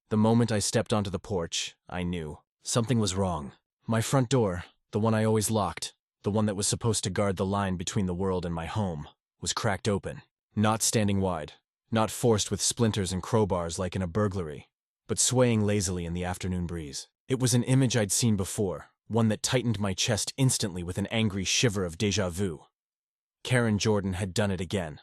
The moment I stepped onto the porch, I knew. Something was wrong. My front door, the one I always locked, the one that was supposed to guard the line between the world and my home, was cracked open. Not standing wide, not forced with splinters and crowbars like in a burglary, but swaying lazily in the afternoon breeze. It was an image I'd seen before, one that tightened my chest instantly with an angry shiver of déjà vu. Karen Jordan had done it again.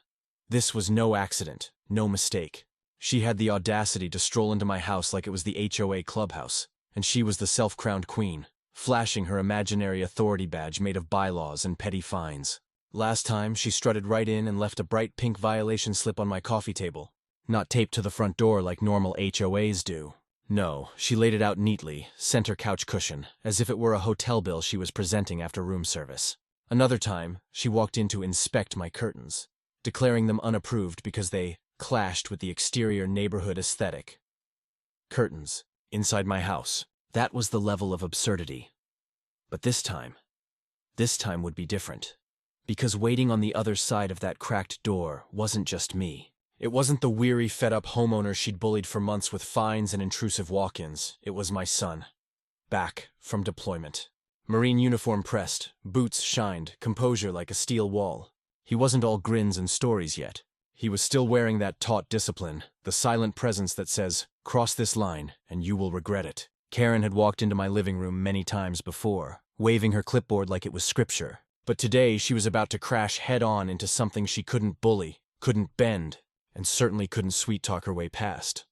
This was no accident, no mistake. She had the audacity to stroll into my house like it was the HOA clubhouse, and she was the self-crowned queen, flashing her imaginary authority badge made of bylaws and petty fines. Last time, she strutted right in and left a bright pink violation slip on my coffee table, not taped to the front door like normal HOAs do. No, she laid it out neatly, center couch cushion, as if it were a hotel bill she was presenting after room service. Another time, she walked in to inspect my curtains, declaring them unapproved because they clashed with the exterior neighborhood aesthetic. Curtains, inside my house. That was the level of absurdity. But this time would be different. Because waiting on the other side of that cracked door wasn't just me. It wasn't the weary, fed-up homeowner she'd bullied for months with fines and intrusive walk-ins. It was my son. Back from deployment. Marine uniform pressed, boots shined, composure like a steel wall. He wasn't all grins and stories yet. He was still wearing that taut discipline, the silent presence that says, "Cross this line, and you will regret it." Karen had walked into my living room many times before, waving her clipboard like it was scripture. But today she was about to crash head-on into something she couldn't bully, couldn't bend, and certainly couldn't sweet-talk her way past.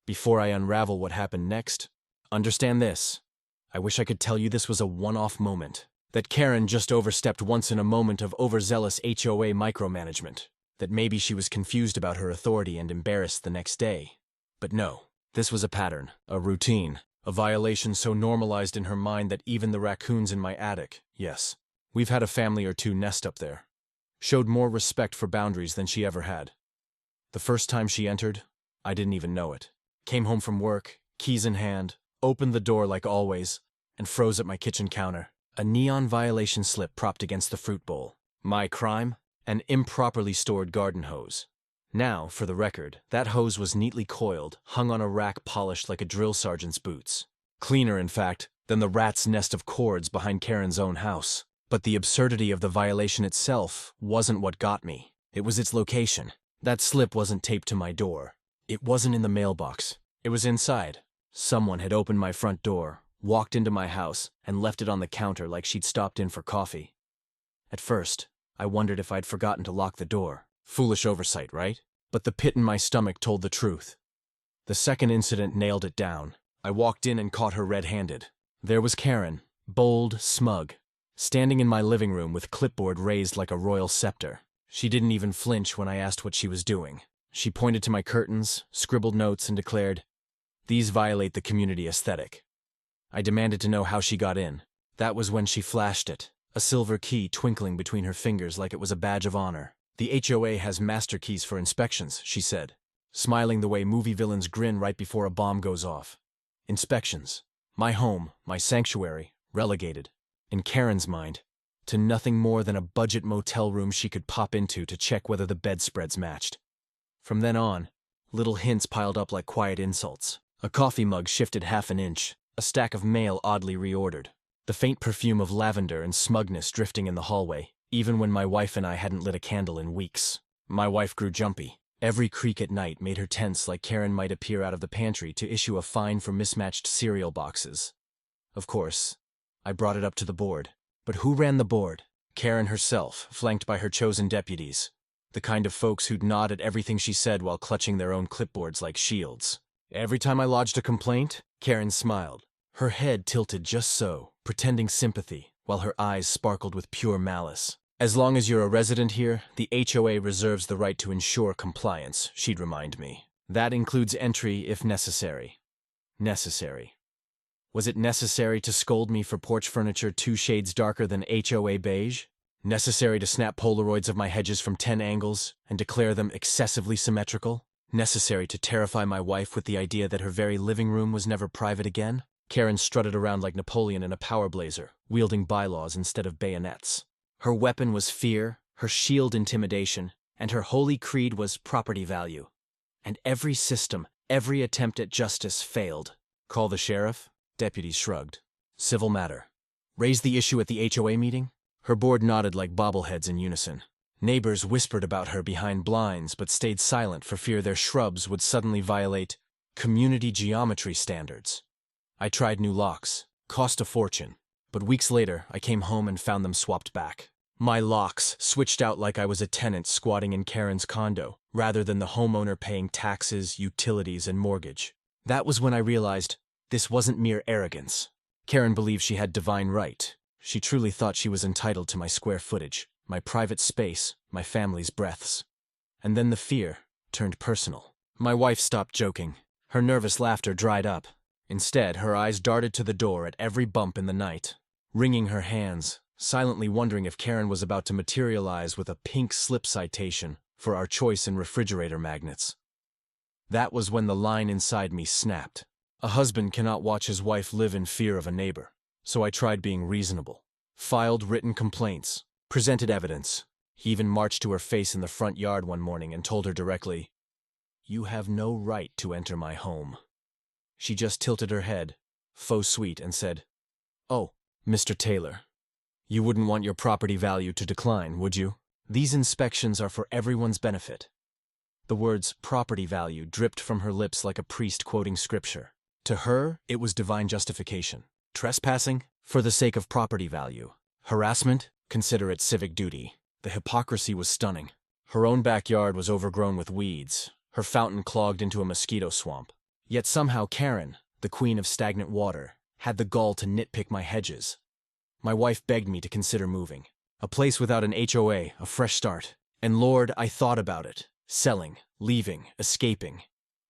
Before I unravel what happened next, understand this. I wish I could tell you this was a one-off moment, that Karen just overstepped once in a moment of overzealous HOA micromanagement, that maybe she was confused about her authority and embarrassed the next day. But no, this was a pattern, a routine, a violation so normalized in her mind that even the raccoons in my attic, yes, we've had a family or two nest up there, showed more respect for boundaries than she ever had. The first time she entered, I didn't even know it. Came home from work, keys in hand, opened the door like always, and froze at my kitchen counter. A neon violation slip propped against the fruit bowl. My crime? An improperly stored garden hose. Now, for the record, that hose was neatly coiled, hung on a rack polished like a drill sergeant's boots. Cleaner, in fact, than the rat's nest of cords behind Karen's own house. But the absurdity of the violation itself wasn't what got me. It was its location. That slip wasn't taped to my door. It wasn't in the mailbox. It was inside. Someone had opened my front door, walked into my house, and left it on the counter like she'd stopped in for coffee. At first, I wondered if I'd forgotten to lock the door. Foolish oversight, right? But the pit in my stomach told the truth. The second incident nailed it down. I walked in and caught her red-handed. There was Karen, bold, smug, standing in my living room with clipboard raised like a royal scepter. She didn't even flinch when I asked what she was doing. She pointed to my curtains, scribbled notes, and declared, "These violate the community aesthetic." I demanded to know how she got in. That was when she flashed it, a silver key twinkling between her fingers like it was a badge of honor. "The HOA has master keys for inspections," she said, smiling the way movie villains grin right before a bomb goes off. Inspections. My home, my sanctuary, relegated, in Karen's mind, to nothing more than a budget motel room she could pop into to check whether the bedspreads matched. From then on, little hints piled up like quiet insults. A coffee mug shifted half an inch, a stack of mail oddly reordered, the faint perfume of lavender and smugness drifting in the hallway, even when my wife and I hadn't lit a candle in weeks. My wife grew jumpy. Every creak at night made her tense like Karen might appear out of the pantry to issue a fine for mismatched cereal boxes. Of course, I brought it up to the board. But who ran the board? Karen herself, flanked by her chosen deputies. The kind of folks who'd nod at everything she said while clutching their own clipboards like shields. Every time I lodged a complaint, Karen smiled. Her head tilted just so, pretending sympathy, while her eyes sparkled with pure malice. "As long as you're a resident here, the HOA reserves the right to ensure compliance," she'd remind me. "That includes entry if necessary." Necessary. Was it necessary to scold me for porch furniture 2 shades darker than HOA beige? Necessary to snap Polaroids of my hedges from 10 angles and declare them excessively symmetrical? Necessary to terrify my wife with the idea that her very living room was never private again? Karen strutted around like Napoleon in a power blazer, wielding bylaws instead of bayonets. Her weapon was fear, her shield intimidation, and her holy creed was property value. And every system, Every attempt at justice failed. Call the sheriff? Deputies shrugged. Civil matter. Raise the issue at the HOA meeting? Her board nodded like bobbleheads in unison. Neighbors whispered about her behind blinds but stayed silent for fear their shrubs would suddenly violate community geometry standards. I tried new locks. Cost a fortune. But weeks later, I came home and found them swapped back. My locks switched out like I was a tenant squatting in Karen's condo, rather than the homeowner paying taxes, utilities, and mortgage. That was when I realized this wasn't mere arrogance. Karen believed she had divine right. She truly thought she was entitled to my square footage, my private space, my family's breaths. And then the fear turned personal. My wife stopped joking. Her nervous laughter dried up. Instead, her eyes darted to the door at every bump in the night, wringing her hands, silently wondering if Karen was about to materialize with a pink slip citation for our choice in refrigerator magnets. That was when the line inside me snapped. A husband cannot watch his wife live in fear of a neighbor, so I tried being reasonable. Filed written complaints, presented evidence. He even marched to her face in the front yard one morning and told her directly, "You have no right to enter my home." She just tilted her head, faux sweet, and said, "Oh, Mr. Taylor, you wouldn't want your property value to decline, would you? These inspections are for everyone's benefit." The words property value dripped from her lips like a priest quoting scripture. To her, it was divine justification. Trespassing? For the sake of property value. Harassment? Consider it civic duty. The hypocrisy was stunning. Her own backyard was overgrown with weeds, her fountain clogged into a mosquito swamp. Yet somehow Karen, the queen of stagnant water, had the gall to nitpick my hedges. My wife begged me to consider moving. A place without an HOA, a fresh start. And Lord, I thought about it. Selling, leaving, escaping.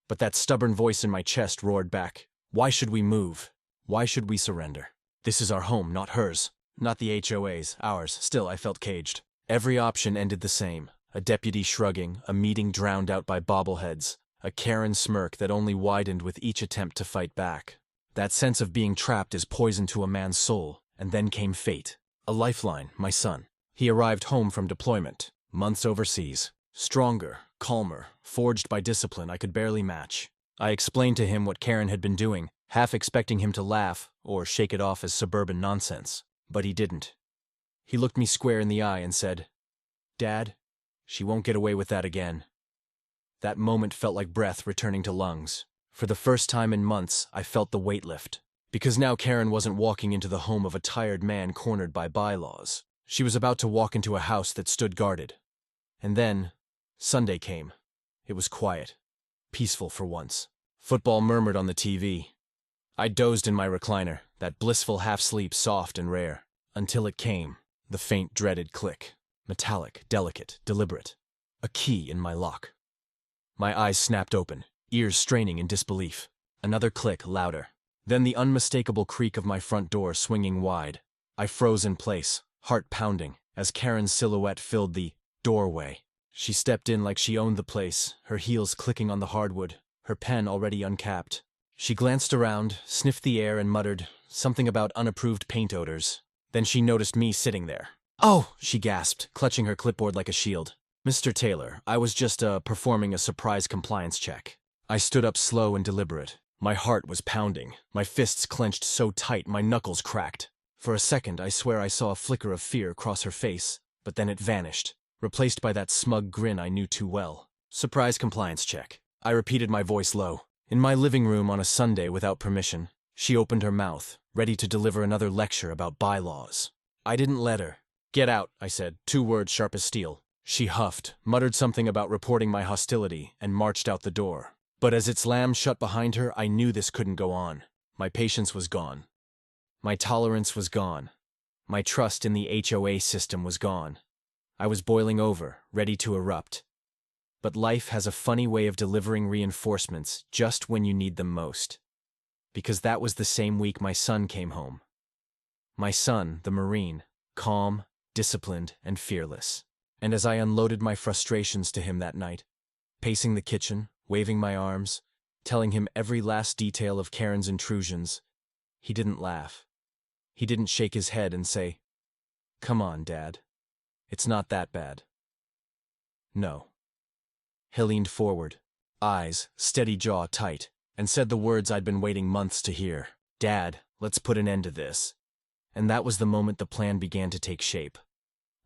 But that stubborn voice in my chest roared back, "Why should we move? Why should we surrender? This is our home, not hers. Not the HOA's, ours." Still, I felt caged. Every option ended the same. A deputy shrugging, a meeting drowned out by bobbleheads, a Karen smirk that only widened with each attempt to fight back. That sense of being trapped is poison to a man's soul, and then came fate. A lifeline, my son. He arrived home from deployment, months overseas. Stronger, calmer, forged by discipline I could barely match. I explained to him what Karen had been doing, half expecting him to laugh or shake it off as suburban nonsense. But he didn't. He looked me square in the eye and said, "Dad, she won't get away with that again." That moment felt like breath returning to lungs. For the first time in months, I felt the weight lift. Because now Karen wasn't walking into the home of a tired man cornered by bylaws. She was about to walk into a house that stood guarded. And then, Sunday came. It was quiet. Peaceful for once. Football murmured on the TV. I dozed in my recliner, that blissful half-sleep soft and rare. Until it came, the faint, dreaded click. Metallic, delicate, deliberate. A key in my lock. My eyes snapped open, ears straining in disbelief. Another click, louder. Then the unmistakable creak of my front door swinging wide. I froze in place, heart pounding, as Karen's silhouette filled the doorway. She stepped in like she owned the place, her heels clicking on the hardwood, her pen already uncapped. She glanced around, sniffed the air, and muttered something about unapproved paint odors. Then she noticed me sitting there. "Oh!" she gasped, clutching her clipboard like a shield. "Mr. Taylor, I was just performing a surprise compliance check." I stood up slow and deliberate. My heart was pounding, my fists clenched so tight my knuckles cracked. For a second, I swear I saw a flicker of fear cross her face, but then it vanished, replaced by that smug grin I knew too well. "Surprise compliance check." I repeated, my voice low. In my living room on a Sunday without permission, she opened her mouth, ready to deliver another lecture about bylaws. I didn't let her. "Get out," I said, 2 words sharp as steel. She huffed, muttered something about reporting my hostility, and marched out the door. But as it slammed shut behind her, I knew this couldn't go on. My patience was gone. My tolerance was gone. My trust in the HOA system was gone. I was boiling over, ready to erupt. But life has a funny way of delivering reinforcements just when you need them most. Because that was the same week my son came home. My son, the Marine, calm, disciplined, and fearless. And as I unloaded my frustrations to him that night, pacing the kitchen, waving my arms, telling him every last detail of Karen's intrusions, he didn't laugh. He didn't shake his head and say, "Come on, Dad. It's not that bad." No. He leaned forward, eyes, steady jaw tight, and said the words I'd been waiting months to hear. "Dad, let's put an end to this." And that was the moment the plan began to take shape.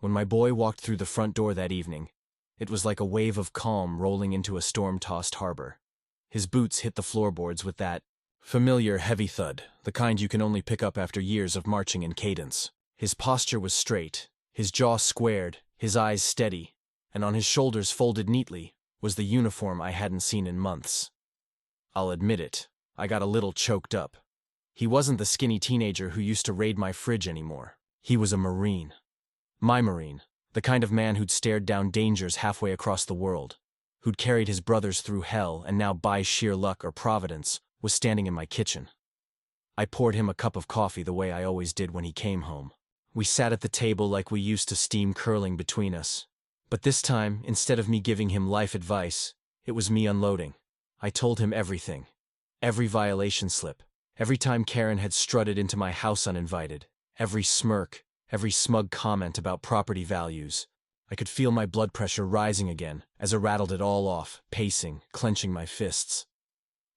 When my boy walked through the front door that evening, it was like a wave of calm rolling into a storm-tossed harbor. His boots hit the floorboards with that familiar heavy thud, the kind you can only pick up after years of marching in cadence. His posture was straight, his jaw squared, his eyes steady, and on his shoulders folded neatly was the uniform I hadn't seen in months. I'll admit it, I got a little choked up. He wasn't the skinny teenager who used to raid my fridge anymore. He was a Marine. My Marine, the kind of man who'd stared down dangers halfway across the world, who'd carried his brothers through hell and now by sheer luck or providence was standing in my kitchen. I poured him a cup of coffee the way I always did when he came home. We sat at the table like we used to, steam curling between us. But this time, instead of me giving him life advice, it was me unloading. I told him everything. Every violation slip. Every time Karen had strutted into my house uninvited. Every smirk. Every smug comment about property values. I could feel my blood pressure rising again as I rattled it all off, pacing, clenching my fists.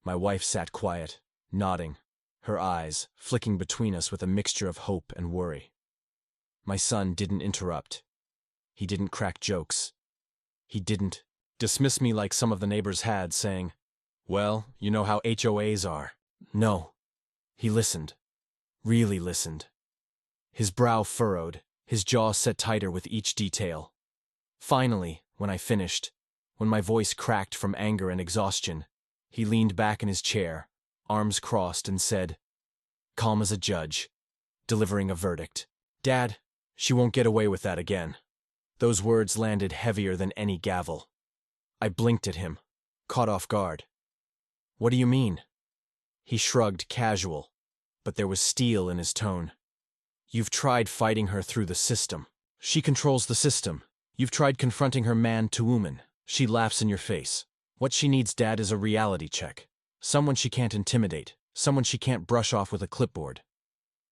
My wife sat quiet, nodding, her eyes flicking between us with a mixture of hope and worry. My son didn't interrupt. He didn't crack jokes. He didn't dismiss me like some of the neighbors had, saying, "Well, you know how HOAs are." No. He listened. Really listened. His brow furrowed, his jaw set tighter with each detail. Finally, when I finished, when my voice cracked from anger and exhaustion, he leaned back in his chair, arms crossed, and said, calm as a judge, delivering a verdict, "Dad, she won't get away with that again." Those words landed heavier than any gavel. I blinked at him, caught off guard. "What do you mean?" He shrugged, casual, but there was steel in his tone. "You've tried fighting her through the system. She controls the system. You've tried confronting her man to woman. She laughs in your face. What she needs, Dad, is a reality check. Someone she can't intimidate. Someone she can't brush off with a clipboard."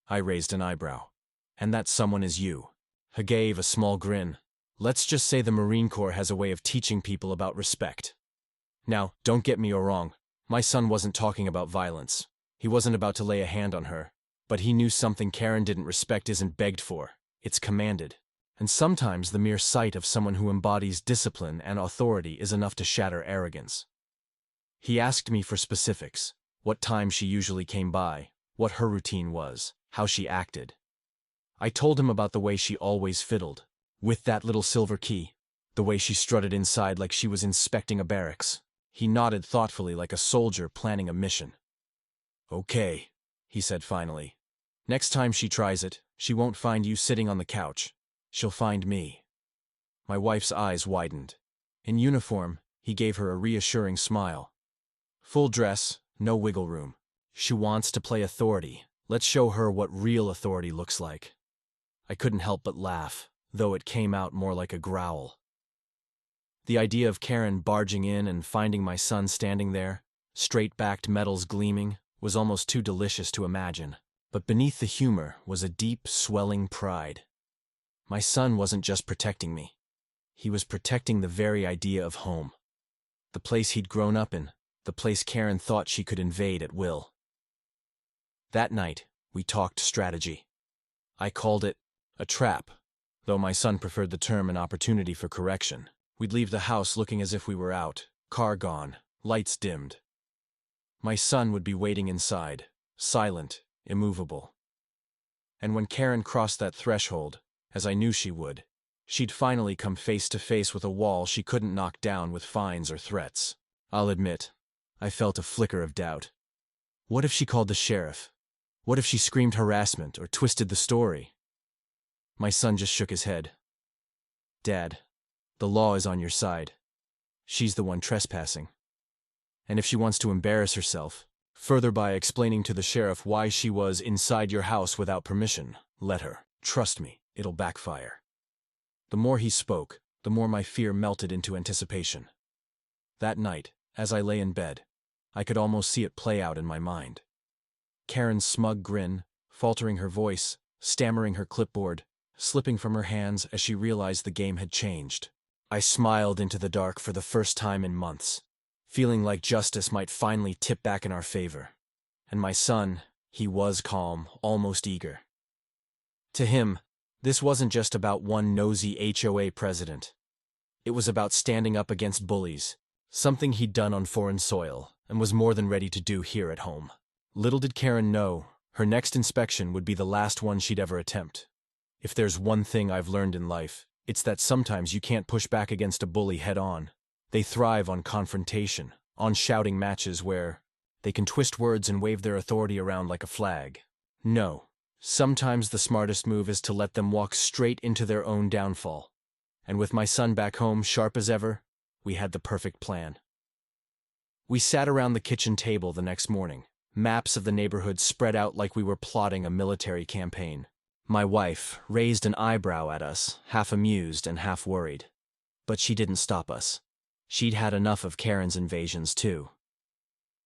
I raised an eyebrow. "And that someone is you." He gave a small grin. "Let's just say the Marine Corps has a way of teaching people about respect." Now, don't get me wrong. My son wasn't talking about violence. He wasn't about to lay a hand on her. But he knew something Karen didn't respect isn't begged for. It's commanded. And sometimes the mere sight of someone who embodies discipline and authority is enough to shatter arrogance. He asked me for specifics. What time she usually came by, what her routine was, how she acted. I told him about the way she always fiddled, with that little silver key, the way she strutted inside like she was inspecting a barracks. He nodded thoughtfully like a soldier planning a mission. "Okay," he said finally. "Next time she tries it, she won't find you sitting on the couch. She'll find me." My wife's eyes widened. In uniform, he gave her a reassuring smile. "Full dress, no wiggle room. She wants to play authority. Let's show her what real authority looks like." I couldn't help but laugh, though it came out more like a growl. The idea of Karen barging in and finding my son standing there, straight-backed metals gleaming, was almost too delicious to imagine. But beneath the humor was a deep, swelling pride. My son wasn't just protecting me. He was protecting the very idea of home. The place he'd grown up in, the place Karen thought she could invade at will. That night, we talked strategy. I called it a trap, though my son preferred the term an opportunity for correction. We'd leave the house looking as if we were out, car gone, lights dimmed. My son would be waiting inside, silent, immovable. And when Karen crossed that threshold, as I knew she would, she'd finally come face to face with a wall she couldn't knock down with fines or threats. I'll admit, I felt a flicker of doubt. What if she called the sheriff? What if she screamed harassment or twisted the story? My son just shook his head. "Dad, the law is on your side. She's the one trespassing. And if she wants to embarrass herself, further by explaining to the sheriff why she was inside your house without permission, let her. Trust me, it'll backfire." The more he spoke, the more my fear melted into anticipation. That night, as I lay in bed, I could almost see it play out in my mind. Karen's smug grin, faltering her voice, stammering her clipboard, slipping from her hands as she realized the game had changed. I smiled into the dark for the first time in months. feeling like justice might finally tip back in our favor. And my son, he was calm, almost eager. To him, this wasn't just about one nosy HOA president. It was about standing up against bullies, something he'd done on foreign soil and was more than ready to do here at home. Little did Karen know, her next inspection would be the last one she'd ever attempt. If there's one thing I've learned in life, it's that sometimes you can't push back against a bully head-on. They thrive on confrontation, on shouting matches where they can twist words and wave their authority around like a flag. No, sometimes the smartest move is to let them walk straight into their own downfall. And with my son back home, sharp as ever, we had the perfect plan. We sat around the kitchen table the next morning, maps of the neighborhood spread out like we were plotting a military campaign. My wife raised an eyebrow at us, half amused and half worried. But she didn't stop us. She'd had enough of Karen's invasions, too.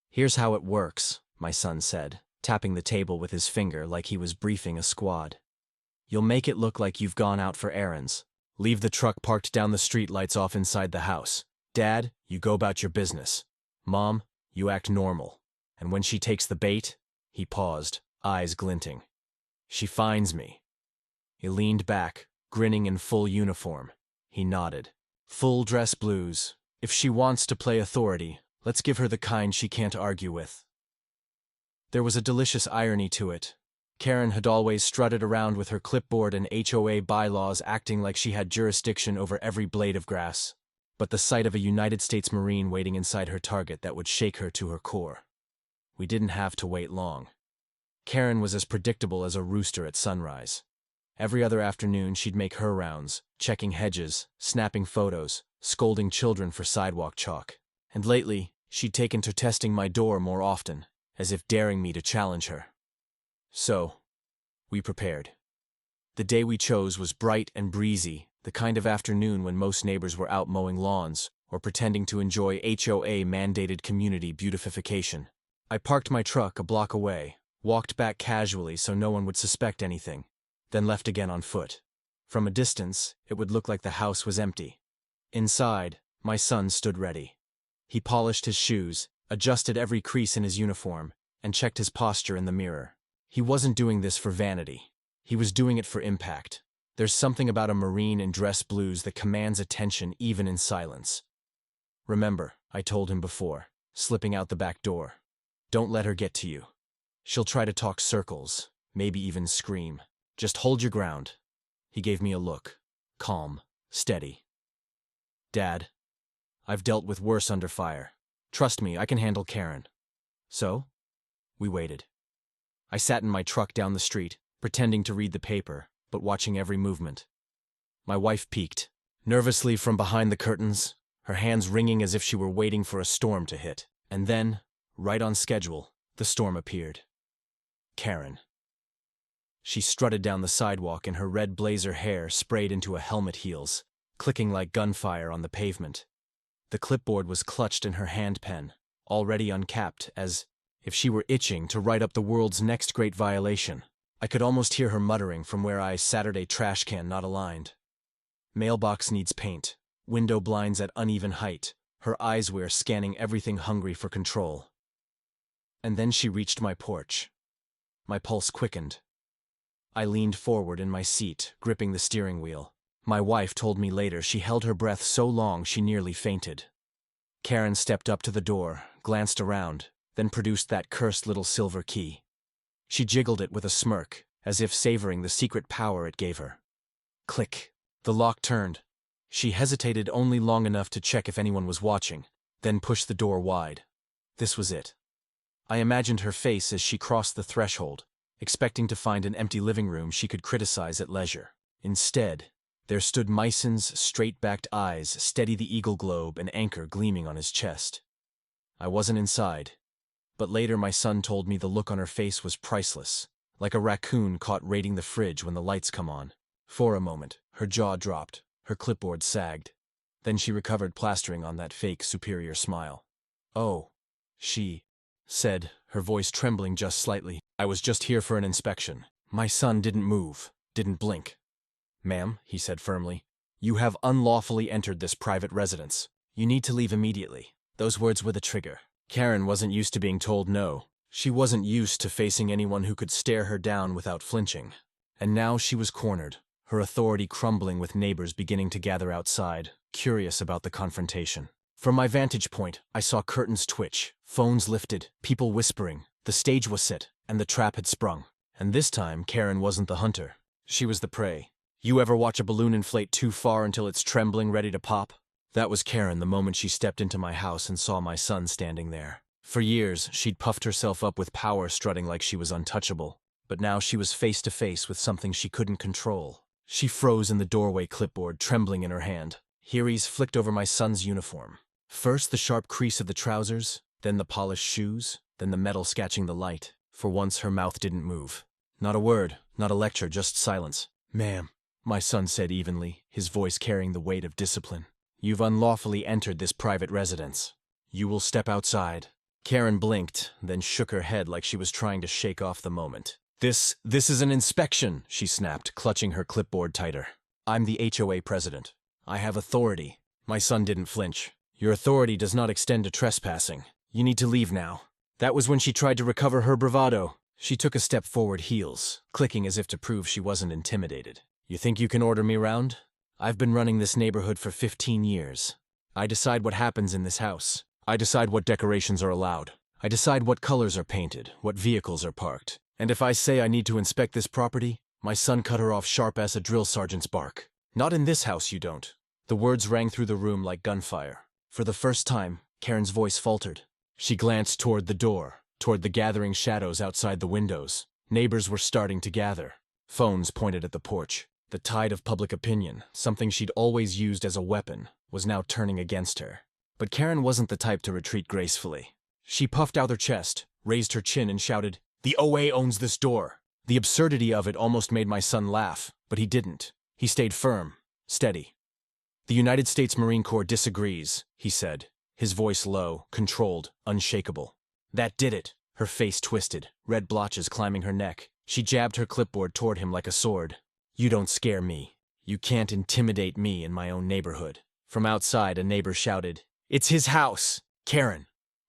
"Here's how it works," my son said, tapping the table with his finger like he was briefing a squad. "You'll make it look like you've gone out for errands. Leave the truck parked down the street, lights off inside the house. Dad, you go about your business. Mom, you act normal. And when she takes the bait," he paused, eyes glinting, "she finds me." He leaned back, grinning in full uniform. He nodded. "Full dress blues. If she wants to play authority, let's give her the kind she can't argue with." There was a delicious irony to it. Karen had always strutted around with her clipboard and HOA bylaws, acting like she had jurisdiction over every blade of grass. But the sight of a United States Marine waiting inside her target, that would shake her to her core. We didn't have to wait long. Karen was as predictable as a rooster at sunrise. Every other afternoon she'd make her rounds, checking hedges, snapping photos, scolding children for sidewalk chalk. And lately, she'd taken to testing my door more often, as if daring me to challenge her. So, we prepared. The day we chose was bright and breezy, the kind of afternoon when most neighbors were out mowing lawns or pretending to enjoy HOA-mandated community beautification. I parked my truck a block away, walked back casually so no one would suspect anything, then left again on foot. From a distance, it would look like the house was empty. Inside, my son stood ready. He polished his shoes, adjusted every crease in his uniform, and checked his posture in the mirror. He wasn't doing this for vanity. He was doing it for impact. There's something about a Marine in dress blues that commands attention even in silence. "Remember," I told him before, slipping out the back door. "Don't let her get to you. She'll try to talk circles, maybe even scream. Just hold your ground." He gave me a look, calm, steady. "Dad, I've dealt with worse under fire. Trust me, I can handle Karen." So, we waited. I sat in my truck down the street, pretending to read the paper, but watching every movement. My wife peeked, nervously from behind the curtains, her hands wringing as if she were waiting for a storm to hit. And then, right on schedule, the storm appeared. Karen. She strutted down the sidewalk and her red blazer hair sprayed into a helmet heels, clicking like gunfire on the pavement. The clipboard was clutched in her handpen, already uncapped, as if she were itching to write up the world's next great violation. I could almost hear her muttering from where I Saturday trash can not aligned. Mailbox needs paint, window blinds at uneven height, her eyes were scanning everything, hungry for control. And then she reached my porch. My pulse quickened. I leaned forward in my seat, gripping the steering wheel. My wife told me later she held her breath so long she nearly fainted. Karen stepped up to the door, glanced around, then produced that cursed little silver key. She jiggled it with a smirk, as if savoring the secret power it gave her. Click. The lock turned. She hesitated only long enough to check if anyone was watching, then pushed the door wide. This was it. I imagined her face as she crossed the threshold, expecting to find an empty living room she could criticize at leisure. Instead, there stood Myson's straight-backed eyes, steady the eagle globe and anchor gleaming on his chest. I wasn't inside, but later my son told me the look on her face was priceless, like a raccoon caught raiding the fridge when the lights come on. For a moment, her jaw dropped, her clipboard sagged. Then she recovered, plastering on that fake superior smile. "Oh," she said, her voice trembling just slightly. "I was just here for an inspection." My son didn't move, didn't blink. "Ma'am," he said firmly, "you have unlawfully entered this private residence. You need to leave immediately. Those words were the trigger. Karen wasn't used to being told no. She wasn't used to facing anyone who could stare her down without flinching. And now she was cornered, her authority crumbling with neighbors beginning to gather outside, curious about the confrontation. From my vantage point, I saw curtains twitch, phones lifted, people whispering. The stage was set, and the trap had sprung. And this time, Karen wasn't the hunter. She was the prey. You ever watch a balloon inflate too far until it's trembling, ready to pop? That was Karen the moment she stepped into my house and saw my son standing there. For years, she'd puffed herself up with power, strutting like she was untouchable. But now she was face to face with something she couldn't control. She froze in the doorway, clipboard trembling in her hand. Hearies flicked over my son's uniform. First the sharp crease of the trousers, then the polished shoes, then the metal scratching the light. For once her mouth didn't move. Not a word, not a lecture, just silence. "Ma'am," my son said evenly, his voice carrying the weight of discipline. "You've unlawfully entered this private residence. You will step outside." Karen blinked, then shook her head like she was trying to shake off the moment. This is an inspection," she snapped, clutching her clipboard tighter. "I'm the HOA president. I have authority." My son didn't flinch. "Your authority does not extend to trespassing. You need to leave now." That was when she tried to recover her bravado. She took a step forward, heels clicking as if to prove she wasn't intimidated. "You think you can order me round? I've been running this neighborhood for 15 years. I decide what happens in this house. I decide what decorations are allowed. I decide what colors are painted, what vehicles are parked. And if I say I need to inspect this property," my son cut her off sharp as a drill sergeant's bark. "Not in this house, you don't." The words rang through the room like gunfire. For the first time, Karen's voice faltered. She glanced toward the door, toward the gathering shadows outside the windows. Neighbors were starting to gather. Phones pointed at the porch. The tide of public opinion, something she'd always used as a weapon, was now turning against her. But Karen wasn't the type to retreat gracefully. She puffed out her chest, raised her chin, and shouted, "The OA owns this door." The absurdity of it almost made my son laugh, but he didn't. He stayed firm, steady. "The United States Marine Corps disagrees," he said, his voice low, controlled, unshakable. That did it. Her face twisted, red blotches climbing her neck. She jabbed her clipboard toward him like a sword. "You don't scare me. You can't intimidate me in my own neighborhood." From outside, a neighbor shouted, "It's his house, Karen."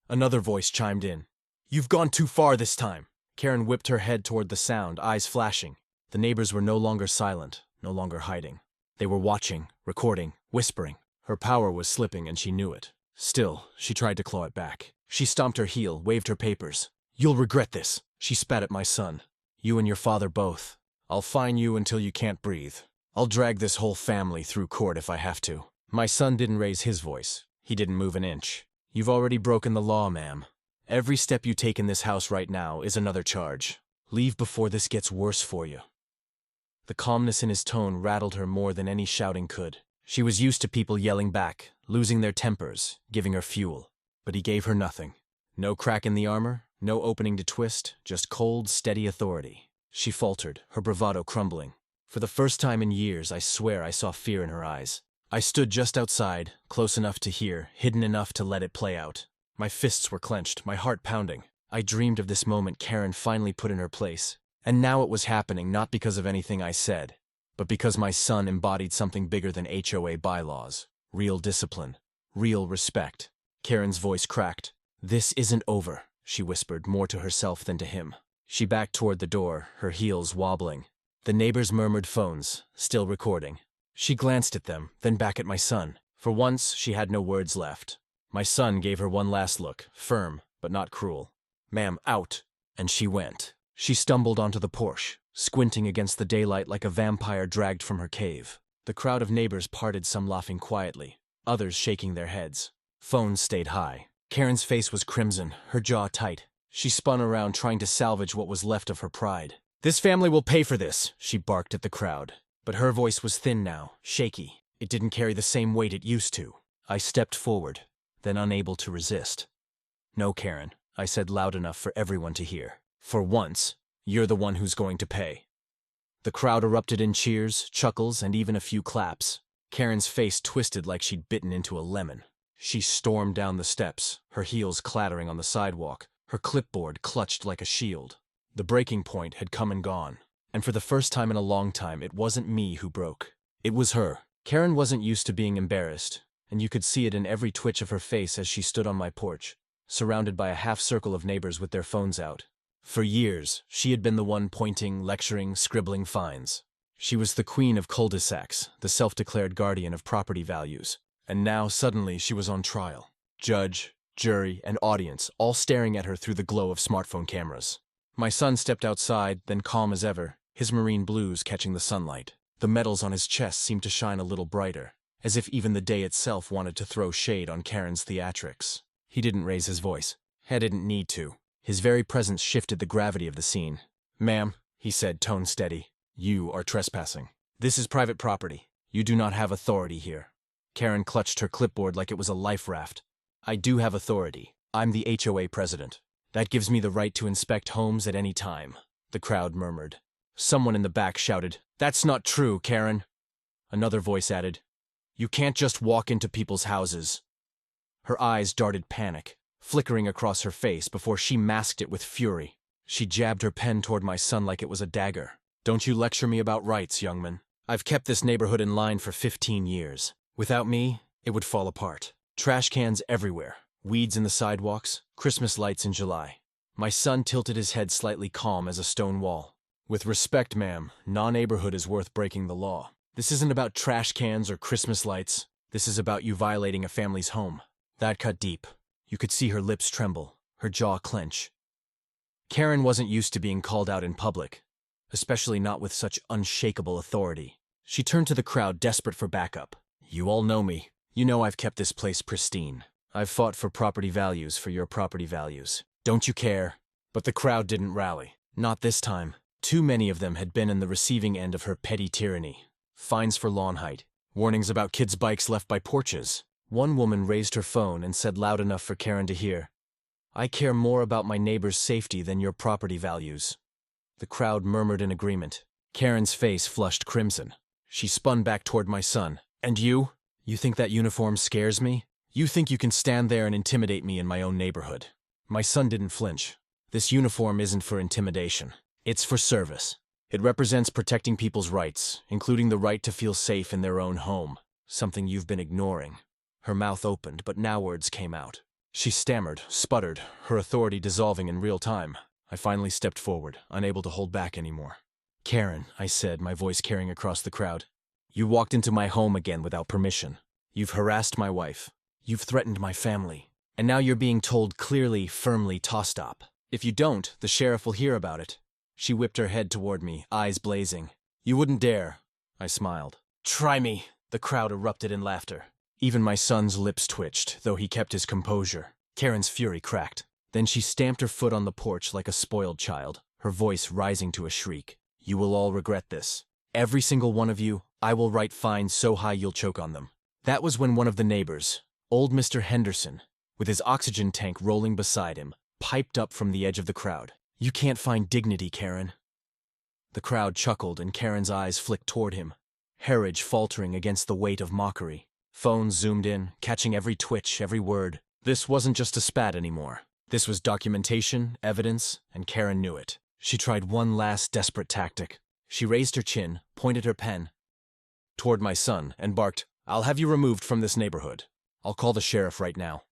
Another voice chimed in, "You've gone too far this time." Karen whipped her head toward the sound, eyes flashing. The neighbors were no longer silent, no longer hiding. They were watching, recording, whispering. Her power was slipping and she knew it. Still, she tried to claw it back. She stomped her heel, waved her papers. "You'll regret this." She spat at my son. "You and your father both. I'll fine you until you can't breathe. I'll drag this whole family through court if I have to." My son didn't raise his voice. He didn't move an inch. "You've already broken the law, ma'am. Every step you take in this house right now is another charge. Leave before this gets worse for you." The calmness in his tone rattled her more than any shouting could. She was used to people yelling back, losing their tempers, giving her fuel. But he gave her nothing. No crack in the armor, no opening to twist, just cold, steady authority. She faltered, her bravado crumbling. For the first time in years, I swear I saw fear in her eyes. I stood just outside, close enough to hear, hidden enough to let it play out. My fists were clenched, my heart pounding. I dreamed of this moment Karen finally put in her place. And now it was happening not because of anything I said, but because my son embodied something bigger than HOA bylaws. Real discipline. Real respect. Karen's voice cracked. "This isn't over," she whispered, more to herself than to him. She backed toward the door, her heels wobbling. The neighbors murmured phones, still recording. She glanced at them, then back at my son. For once, she had no words left. My son gave her one last look, firm, but not cruel. "Ma'am, out." And she went. She stumbled onto the porch, squinting against the daylight like a vampire dragged from her cave. The crowd of neighbors parted, some laughing quietly, others shaking their heads. Phones stayed high. Karen's face was crimson, her jaw tight. She spun around, trying to salvage what was left of her pride. "This family will pay for this," she barked at the crowd. But her voice was thin now, shaky. It didn't carry the same weight it used to. I stepped forward, then unable to resist. "No, Karen," I said loud enough for everyone to hear. "For once, you're the one who's going to pay." The crowd erupted in cheers, chuckles, and even a few claps. Karen's face twisted like she'd bitten into a lemon. She stormed down the steps, her heels clattering on the sidewalk, her clipboard clutched like a shield. The breaking point had come and gone. And for the first time in a long time, it wasn't me who broke. It was her. Karen wasn't used to being embarrassed, and you could see it in every twitch of her face as she stood on my porch, surrounded by a half-circle of neighbors with their phones out. For years, she had been the one pointing, lecturing, scribbling fines. She was the queen of cul-de-sacs, the self-declared guardian of property values. And now, suddenly, she was on trial. Judge, jury, and audience, all staring at her through the glow of smartphone cameras. My son stepped outside, then calm as ever, his marine blues catching the sunlight. The metals on his chest seemed to shine a little brighter, as if even the day itself wanted to throw shade on Karen's theatrics. He didn't raise his voice. He didn't need to. His very presence shifted the gravity of the scene. "Ma'am," he said, tone steady, "you are trespassing. This is private property. You do not have authority here." Karen clutched her clipboard like it was a life raft. "I do have authority. I'm the HOA president. That gives me the right to inspect homes at any time," the crowd murmured. Someone in the back shouted, "That's not true, Karen." Another voice added, "You can't just walk into people's houses." Her eyes darted panic, flickering across her face before she masked it with fury. She jabbed her pen toward my son like it was a dagger. "Don't you lecture me about rights, young man. I've kept this neighborhood in line for 15 years. Without me, it would fall apart. Trash cans everywhere, weeds in the sidewalks, Christmas lights in July." My son tilted his head slightly calm as a stone wall. "With respect, ma'am, no neighborhood is worth breaking the law. This isn't about trash cans or Christmas lights. This is about you violating a family's home." That cut deep. You could see her lips tremble, her jaw clench. Karen wasn't used to being called out in public, especially not with such unshakable authority. She turned to the crowd, desperate for backup. "You all know me. You know I've kept this place pristine. I've fought for property values for your property values. Don't you care?" But the crowd didn't rally. Not this time. Too many of them had been in the receiving end of her petty tyranny. Fines for lawn height, warnings about kids' bikes left by porches. One woman raised her phone and said loud enough for Karen to hear, "I care more about my neighbor's safety than your property values." The crowd murmured in agreement. Karen's face flushed crimson. She spun back toward my son. "And you? You think that uniform scares me? You think you can stand there and intimidate me in my own neighborhood?" My son didn't flinch. "This uniform isn't for intimidation. It's for service. It represents protecting people's rights, including the right to feel safe in their own home, something you've been ignoring." Her mouth opened, but now words came out. She stammered, sputtered, her authority dissolving in real time. I finally stepped forward, unable to hold back anymore. "Karen," I said, my voice carrying across the crowd, "you walked into my home again without permission. You've harassed my wife. You've threatened my family. And now you're being told clearly, firmly to stop. If you don't, the sheriff will hear about it." She whipped her head toward me, eyes blazing. "You wouldn't dare." I smiled. "Try me." The crowd erupted in laughter. Even my son's lips twitched, though he kept his composure. Karen's fury cracked. Then she stamped her foot on the porch like a spoiled child, her voice rising to a shriek. "You will all regret this. Every single one of you. I will write fines so high you'll choke on them." That was when one of the neighbors, old Mr. Henderson, with his oxygen tank rolling beside him, piped up from the edge of the crowd. "You can't find dignity, Karen." The crowd chuckled and Karen's eyes flicked toward him, Harridge faltering against the weight of mockery. Phones zoomed in, catching every twitch, every word. This wasn't just a spat anymore. This was documentation, evidence, and Karen knew it. She tried one last desperate tactic. She raised her chin, pointed her pen toward my son, and barked, "I'll have you removed from this neighborhood. I'll call the sheriff right now."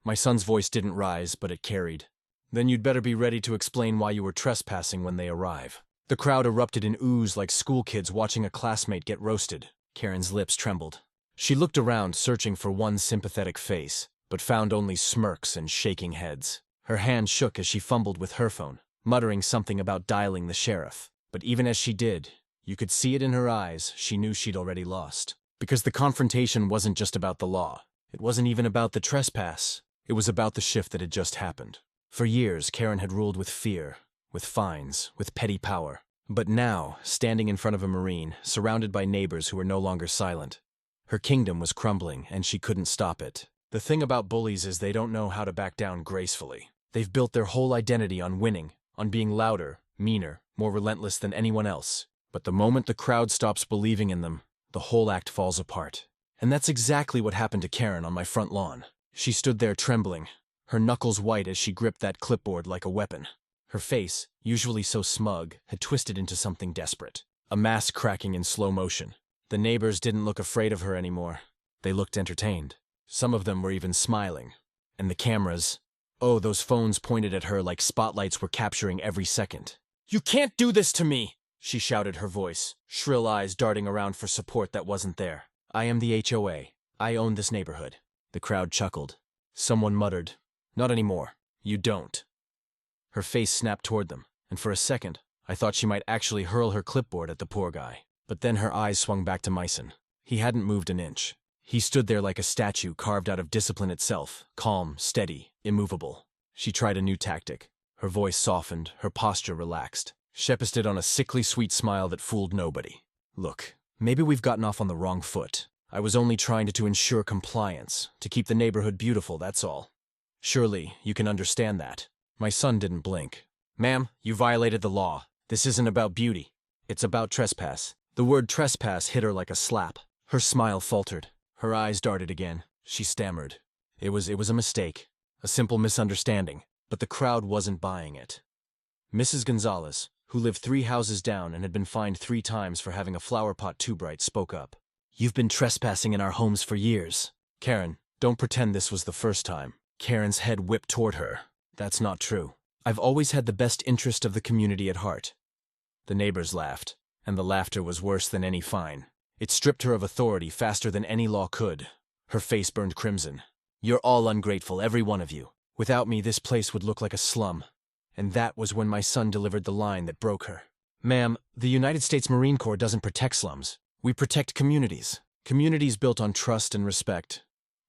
My son's voice didn't rise, but it carried. "Then you'd better be ready to explain why you were trespassing when they arrive." The crowd erupted in oohs like school kids watching a classmate get roasted. Karen's lips trembled. She looked around, searching for one sympathetic face, but found only smirks and shaking heads. Her hand shook as she fumbled with her phone, muttering something about dialing the sheriff. But even as she did, you could see it in her eyes, she knew she'd already lost. Because the confrontation wasn't just about the law. It wasn't even about the trespass. It was about the shift that had just happened. For years, Karen had ruled with fear, with fines, with petty power. But now, standing in front of a Marine, surrounded by neighbors who were no longer silent, her kingdom was crumbling, and she couldn't stop it. The thing about bullies is they don't know how to back down gracefully. They've built their whole identity on winning, on being louder, meaner, more relentless than anyone else. But the moment the crowd stops believing in them, the whole act falls apart. And that's exactly what happened to Karen on my front lawn. She stood there trembling, her knuckles white as she gripped that clipboard like a weapon. Her face, usually so smug, had twisted into something desperate. A mask cracking in slow motion. The neighbors didn't look afraid of her anymore. They looked entertained. Some of them were even smiling. And the cameras, oh, those phones pointed at her like spotlights were capturing every second. "You can't do this to me!" she shouted, her voice, shrill eyes darting around for support that wasn't there. "I am the HOA. I own this neighborhood." The crowd chuckled. Someone muttered, "Not anymore. You don't." Her face snapped toward them, and for a second, I thought she might actually hurl her clipboard at the poor guy. But then her eyes swung back to Myson. He hadn't moved an inch. He stood there like a statue carved out of discipline itself, calm, steady, immovable. She tried a new tactic. Her voice softened, her posture relaxed. She bestowed on a sickly sweet smile that fooled nobody. "Look, maybe we've gotten off on the wrong foot. I was only trying to ensure compliance, to keep the neighborhood beautiful, that's all. Surely, you can understand that." My son didn't blink. "Ma'am, you violated the law. This isn't about beauty. It's about trespass." The word trespass hit her like a slap. Her smile faltered. Her eyes darted again. She stammered. It was a mistake. A simple misunderstanding. But the crowd wasn't buying it. Mrs. Gonzalez, who lived 3 houses down and had been fined 3 times for having a flower pot too bright, spoke up. "You've been trespassing in our homes for years." "Karen, don't pretend this was the first time." Karen's head whipped toward her. "That's not true. I've always had the best interest of the community at heart." The neighbors laughed, and the laughter was worse than any fine. It stripped her of authority faster than any law could. Her face burned crimson. "You're all ungrateful, every one of you. Without me, this place would look like a slum." And that was when my son delivered the line that broke her. "Ma'am, the United States Marine Corps doesn't protect slums. We protect communities. Communities built on trust and respect.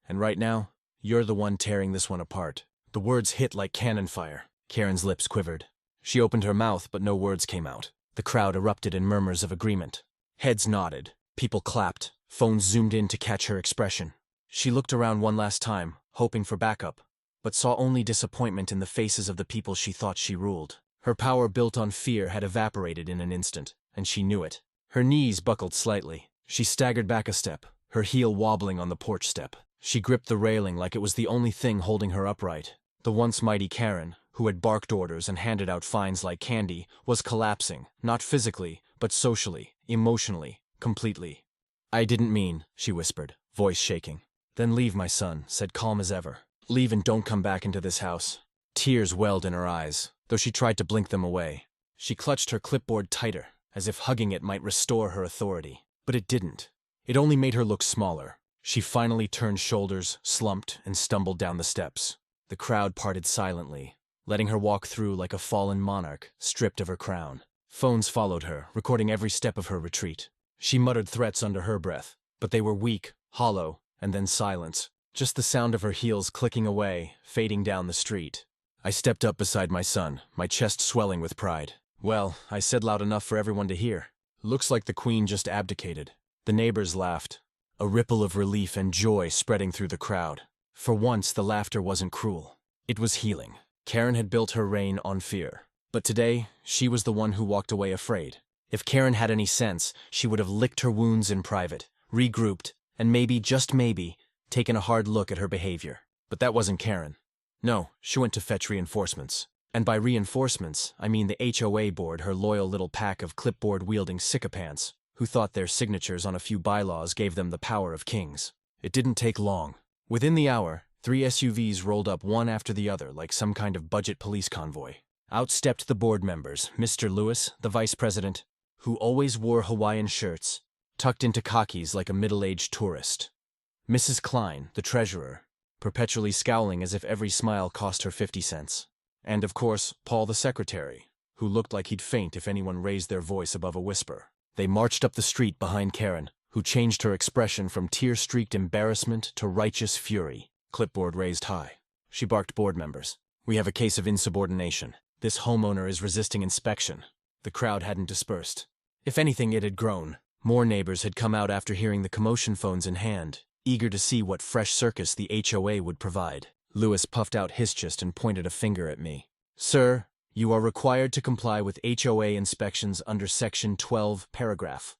And right now, you're the one tearing this one apart." The words hit like cannon fire. Karen's lips quivered. She opened her mouth, but no words came out. The crowd erupted in murmurs of agreement. Heads nodded. People clapped. Phones zoomed in to catch her expression. She looked around one last time, hoping for backup, but saw only disappointment in the faces of the people she thought she ruled. Her power built on fear had evaporated in an instant, and she knew it. Her knees buckled slightly. She staggered back a step, her heel wobbling on the porch step. She gripped the railing like it was the only thing holding her upright. The once mighty Karen, who had barked orders and handed out fines like candy, was collapsing, not physically, but socially, emotionally, completely. "I didn't mean," she whispered, voice shaking. "Then leave, my son," said calm as ever. "Leave and don't come back into this house." Tears welled in her eyes, though she tried to blink them away. She clutched her clipboard tighter, as if hugging it might restore her authority. But it didn't. It only made her look smaller. She finally turned shoulders, slumped, and stumbled down the steps. The crowd parted silently, letting her walk through like a fallen monarch, stripped of her crown. Phones followed her, recording every step of her retreat. She muttered threats under her breath, but they were weak, hollow, and then silence. Just the sound of her heels clicking away, fading down the street. I stepped up beside my son, my chest swelling with pride. "Well, I said loud enough for everyone to hear. Looks like the queen just abdicated." The neighbors laughed, a ripple of relief and joy spreading through the crowd. For once, the laughter wasn't cruel. It was healing. Karen had built her reign on fear. But today, she was the one who walked away afraid. If Karen had any sense, she would have licked her wounds in private, regrouped, and maybe, just maybe, taken a hard look at her behavior. But that wasn't Karen. No, she went to fetch reinforcements. And by reinforcements, I mean the HOA board, her loyal little pack of clipboard-wielding sycophants, who thought their signatures on a few bylaws gave them the power of kings. It didn't take long. Within the hour, 3 SUVs rolled up one after the other like some kind of budget police convoy. Out stepped the board members, Mr. Lewis, the vice president, who always wore Hawaiian shirts, tucked into khakis like a middle-aged tourist. Mrs. Klein, the treasurer, perpetually scowling as if every smile cost her 50 cents. And, of course, Paul the secretary, who looked like he'd faint if anyone raised their voice above a whisper. They marched up the street behind Karen, who changed her expression from tear-streaked embarrassment to righteous fury, clipboard raised high. She barked board members. "We have a case of insubordination. This homeowner is resisting inspection." The crowd hadn't dispersed. If anything, it had grown. More neighbors had come out after hearing the commotion, phones in hand, eager to see what fresh circus the HOA would provide. Lewis puffed out his chest and pointed a finger at me. "Sir, you are required to comply with HOA inspections under Section 12, paragraph."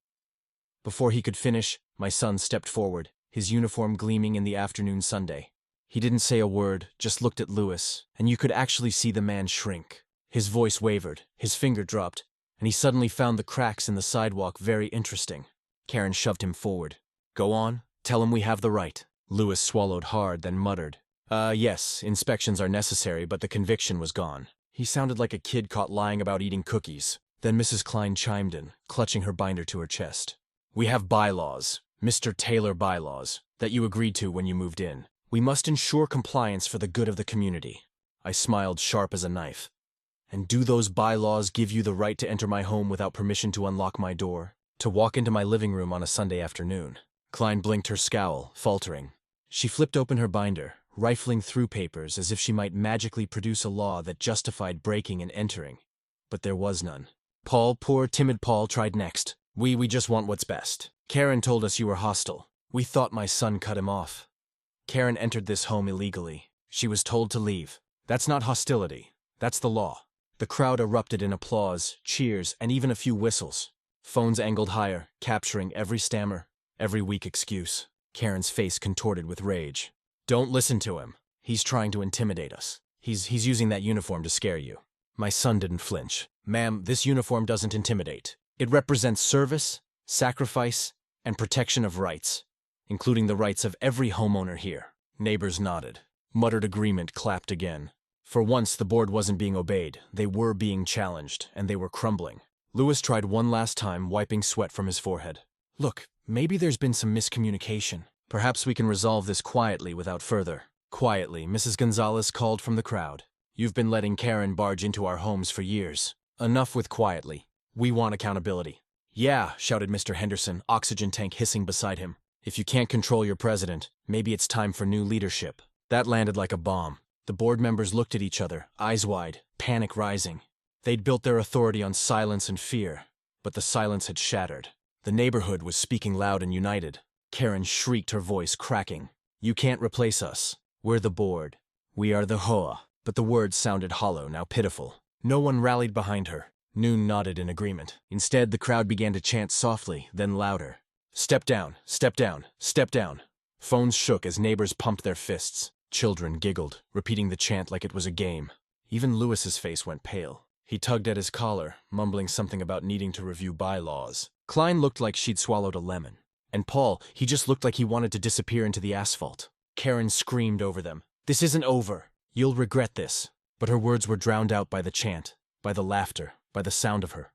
Before he could finish, my son stepped forward, his uniform gleaming in the afternoon sunday. He didn't say a word, just looked at Lewis, and you could actually see the man shrink. His voice wavered, his finger dropped, and he suddenly found the cracks in the sidewalk very interesting. Karen shoved him forward. "Go on," Tell him we have the right. Lewis swallowed hard, then muttered. Yes, inspections are necessary, but the conviction was gone. He sounded like a kid caught lying about eating cookies. Then Mrs. Klein chimed in, clutching her binder to her chest. We have bylaws, Mr. Taylor bylaws, that you agreed to when you moved in. We must ensure compliance for the good of the community. I smiled sharp as a knife. And do those bylaws give you the right to enter my home without permission to unlock my door? To walk into my living room on a Sunday afternoon? Klein blinked her scowl, faltering. She flipped open her binder, rifling through papers as if she might magically produce a law that justified breaking and entering. But there was none. Paul, poor timid Paul, tried next. We just want what's best. Karen told us you were hostile. We thought my son cut him off. Karen entered this home illegally. She was told to leave. That's not hostility. That's the law. The crowd erupted in applause, cheers, and even a few whistles. Phones angled higher, capturing every stammer, every weak excuse. Karen's face contorted with rage. Don't listen to him. He's trying to intimidate us. He's using that uniform to scare you. My son didn't flinch. Ma'am, this uniform doesn't intimidate. It represents service, sacrifice, and protection of rights, including the rights of every homeowner here. Neighbors nodded. Muttered agreement clapped again. For once, the board wasn't being obeyed. They were being challenged, and they were crumbling. Lewis tried one last time, wiping sweat from his forehead. Look, maybe there's been some miscommunication. Perhaps we can resolve this quietly without further. Quietly, Mrs. Gonzalez called from the crowd. You've been letting Karen barge into our homes for years. Enough with quietly. We want accountability. Yeah, shouted Mr. Henderson, oxygen tank hissing beside him. If you can't control your president, maybe it's time for new leadership. That landed like a bomb. The board members looked at each other, eyes wide, panic rising. They'd built their authority on silence and fear, but the silence had shattered. The neighborhood was speaking loud and united. Karen shrieked, her voice cracking. You can't replace us. We're the board. We are the HOA. But the words sounded hollow, now pitiful. No one rallied behind her. Noon nodded in agreement. Instead, the crowd began to chant softly, then louder. Step down, step down, step down. Phones shook as neighbors pumped their fists. Children giggled, repeating the chant like it was a game. Even Lewis's face went pale. He tugged at his collar, mumbling something about needing to review bylaws. Klein looked like she'd swallowed a lemon. And Paul, he just looked like he wanted to disappear into the asphalt. Karen screamed over them. This isn't over. You'll regret this. But her words were drowned out by the chant, by the laughter, by the sound of her.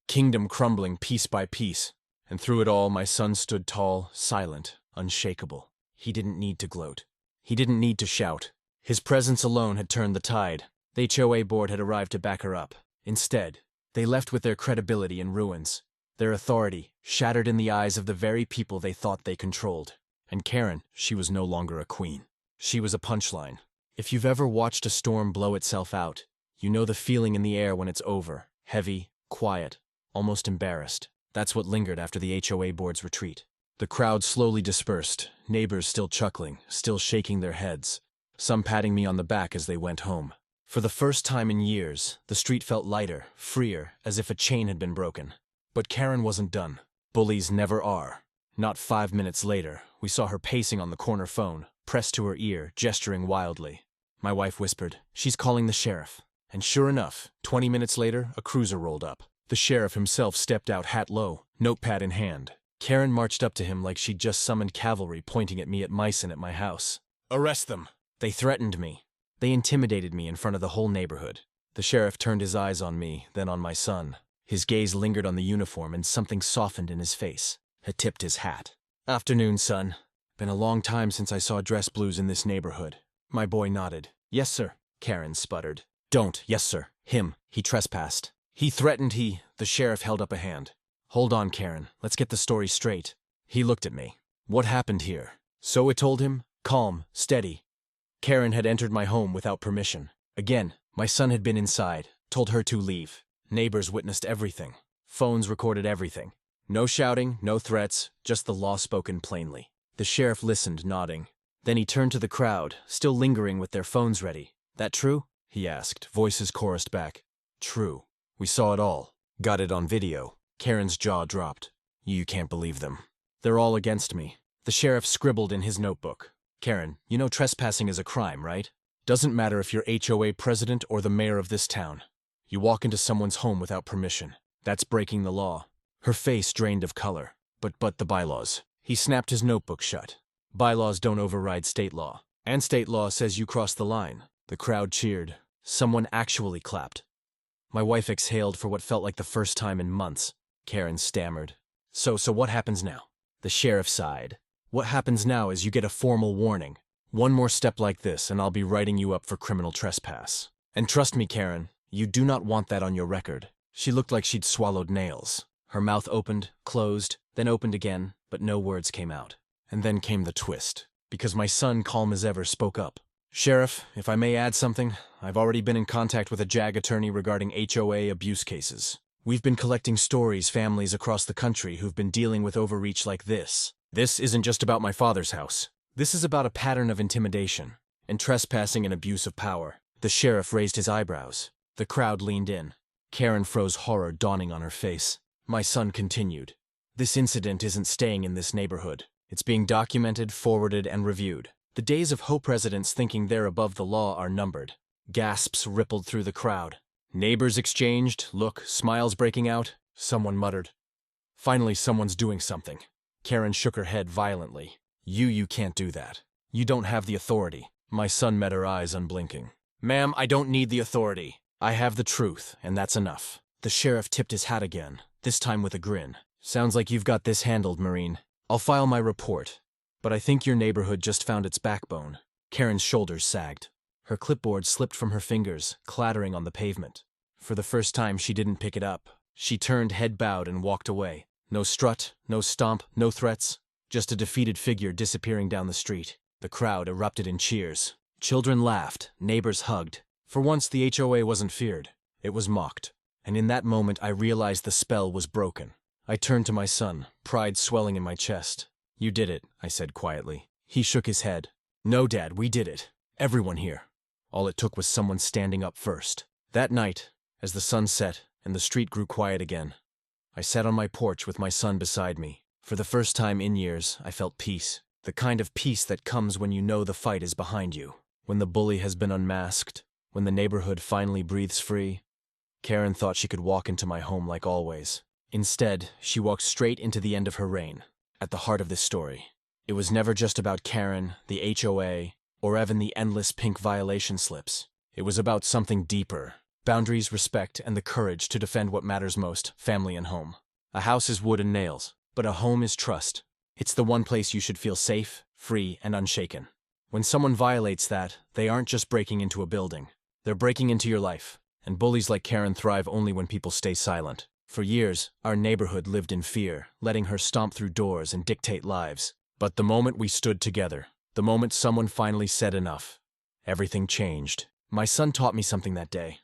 Kingdom crumbling piece by piece. And through it all, my son stood tall, silent, unshakable. He didn't need to gloat. He didn't need to shout. His presence alone had turned the tide. The HOA board had arrived to back her up. Instead, they left with their credibility in ruins, their authority shattered in the eyes of the very people they thought they controlled. And Karen, she was no longer a queen. She was a punchline. If you've ever watched a storm blow itself out, you know the feeling in the air when it's over, heavy, quiet, almost embarrassed. That's what lingered after the HOA board's retreat. The crowd slowly dispersed, neighbors still chuckling, still shaking their heads, some patting me on the back as they went home. For the first time in years, the street felt lighter, freer, as if a chain had been broken. But Karen wasn't done. Bullies never are. Not 5 minutes later, we saw her pacing on the corner phone, pressed to her ear, gesturing wildly. My wife whispered, "She's calling the sheriff." And sure enough, 20 minutes later, a cruiser rolled up. The sheriff himself stepped out hat low, notepad in hand. Karen marched up to him like she'd just summoned cavalry pointing at me at Meissen at my house. "Arrest them!" They threatened me. They intimidated me in front of the whole neighborhood. The sheriff turned his eyes on me, then on my son. His gaze lingered on the uniform and something softened in his face. He tipped his hat. "Afternoon, son. Been a long time since I saw dress blues in this neighborhood." My boy nodded. "Yes, sir," Karen sputtered. "Don't, yes, sir. Him. He trespassed. He threatened The sheriff held up a hand. "Hold on, Karen. Let's get the story straight." He looked at me. "What happened here?" So it told him, calm, steady. Karen had entered my home without permission. Again, my son had been inside, told her to leave. Neighbors witnessed everything. Phones recorded everything. No shouting, no threats, just the law spoken plainly. The sheriff listened, nodding. Then he turned to the crowd, still lingering with their phones ready. "That true?" he asked, voices chorused back. "True. We saw it all. Got it on video." Karen's jaw dropped. "You can't believe them. They're all against me." The sheriff scribbled in his notebook. "Karen, you know trespassing is a crime, right? Doesn't matter if you're HOA president or the mayor of this town. You walk into someone's home without permission. That's breaking the law." Her face drained of color. But the bylaws," He snapped his notebook shut. Bylaws don't override state law. And state law says you crossed the line. The crowd cheered. Someone actually clapped. My wife exhaled for what felt like the first time in months. Karen stammered. So what happens now? The sheriff sighed. What happens now is you get a formal warning. One more step like this and I'll be writing you up for criminal trespass. And trust me, Karen, you do not want that on your record. She looked like she'd swallowed nails. Her mouth opened, closed, then opened again, but no words came out. And then came the twist, because my son, calm as ever, spoke up. Sheriff, if I may add something, I've already been in contact with a JAG attorney regarding HOA abuse cases. We've been collecting families across the country who've been dealing with overreach like this. This isn't just about my father's house. This is about a pattern of intimidation and trespassing and abuse of power. The sheriff raised his eyebrows. The crowd leaned in. Karen froze, horror dawning on her face. My son continued. This incident isn't staying in this neighborhood. It's being documented, forwarded, and reviewed. The days of HOA residents thinking they're above the law are numbered. Gasps rippled through the crowd. Neighbors exchanged, smiles breaking out. Someone muttered. Finally, someone's doing something. Karen shook her head violently. You can't do that. You don't have the authority. My son met her eyes unblinking. Ma'am, I don't need the authority. I have the truth, and that's enough. The sheriff tipped his hat again, this time with a grin. Sounds like you've got this handled, Marine. I'll file my report. But I think your neighborhood just found its backbone. Karen's shoulders sagged. Her clipboard slipped from her fingers, clattering on the pavement. For the first time, she didn't pick it up. She turned, head bowed, and walked away. No strut, no stomp, no threats. Just a defeated figure disappearing down the street. The crowd erupted in cheers. Children laughed, neighbors hugged. For once, the HOA wasn't feared. It was mocked. And in that moment, I realized the spell was broken. I turned to my son, pride swelling in my chest. You did it, I said quietly. He shook his head. No, Dad, we did it. Everyone here. All it took was someone standing up first. That night, as the sun set and the street grew quiet again, I sat on my porch with my son beside me. For the first time in years, I felt peace. The kind of peace that comes when you know the fight is behind you. When the bully has been unmasked. When the neighborhood finally breathes free. Karen thought she could walk into my home like always. Instead, she walked straight into the end of her reign. At the heart of this story. It was never just about Karen, the HOA, or even the endless pink violation slips. It was about something deeper. Boundaries, respect, and the courage to defend what matters most, family and home. A house is wood and nails, but a home is trust. It's the one place you should feel safe, free, and unshaken. When someone violates that, they aren't just breaking into a building. They're breaking into your life. And bullies like Karen thrive only when people stay silent. For years, our neighborhood lived in fear, letting her stomp through doors and dictate lives. But the moment we stood together, the moment someone finally said enough, everything changed. My son taught me something that day.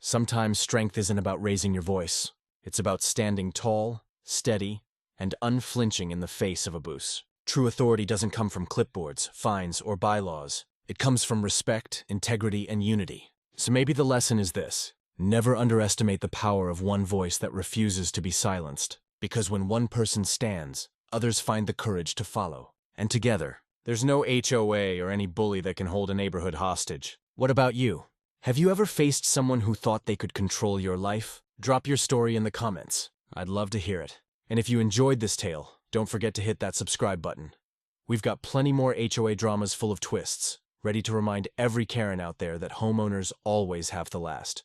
Sometimes strength isn't about raising your voice. It's about standing tall, steady, and unflinching in the face of abuse. True authority doesn't come from clipboards, fines, or bylaws. It comes from respect, integrity, and unity. So maybe the lesson is this. Never underestimate the power of one voice that refuses to be silenced. Because when one person stands, others find the courage to follow. And together, there's no HOA or any bully that can hold a neighborhood hostage. What about you? Have you ever faced someone who thought they could control your life? Drop your story in the comments. I'd love to hear it. And if you enjoyed this tale, don't forget to hit that subscribe button. We've got plenty more HOA dramas full of twists, ready to remind every Karen out there that homeowners always have the last.